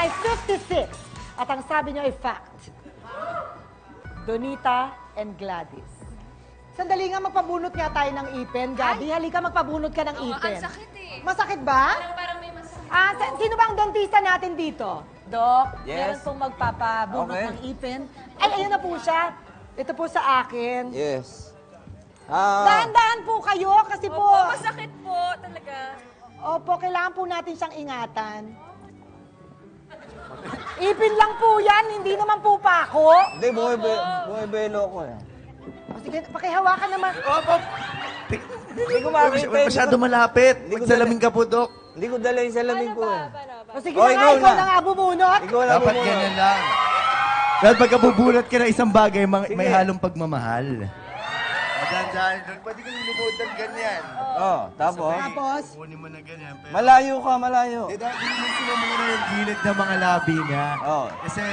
ay 56. At ang sabi niyo ay fact. Donita and Gladys. Sandali nga, magpabunot nga tayo ng ipin. Gabi, halika magpabunot ka ng ipin. Ang sakit eh. Masakit ba? Parang may masakit. Sino ba ang dentista natin dito? Doc, meron Yes. pong magpapabunot Okay. ng ipin. Ay, ayun na po siya. Ito po sa akin. Yes. Dahan-dahan po kayo kasi po... Opo, masakit po talaga. Opo, kailangan po natin siyang ingatan. Ipin lang po yan, hindi naman po pako. Hindi, bumibelo ko eh. O sige, pakihawakan naman. Hindi ko makita. Masyado malapit. Hindi ko Magsalamin ka po, Dok. Hindi ko dala yung salamin ko eh. O sige Oh, na nga, ikaw ikaw na. na nga bumunot. Ikaw lang Dapat muna. ganyan lang. Dahil pagkabubunot ka ng isang bagay, may Sige. halong pagmamahal. Dahan-dahan, Dok. Pwede kang lumod ng ganyan. Oh, tapos? Tapos, Kunin mo na ganyan. Pero... Malayo ka, malayo. Eh, dahil mo muna yung gilid ng mga labi niya. Oh. Kasi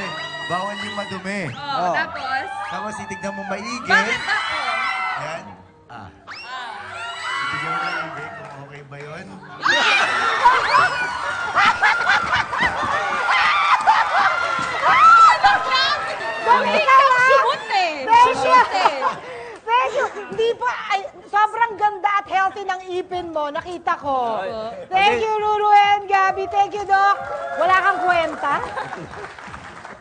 bawal yung madumi. Oo, Oh. tapos? Tapos titignan mo maigi. Bakit ako? Ayan. Titignan mo maigi kung okay ba yun. Donita nga! Sumot eh. Besyo! Besyo! Hindi pa, ay, sobrang ganda at healthy ng ipin mo, nakita ko. Thank you, Ruru and Gabby. Thank you, Doc. Wala kang kwenta.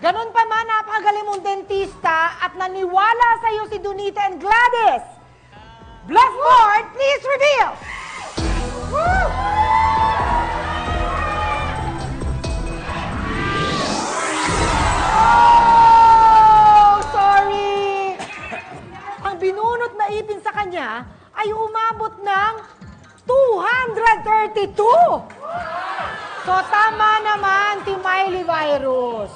Ganun pa man, napakagaling mong dentista at naniwala sa'yo si Donita and Gladys. Blackboard, please reveal! Woo! Oh, sorry! Ang binunot na ipin sa kanya ay umabot ng 232! So, tama naman, Team Miley Virus.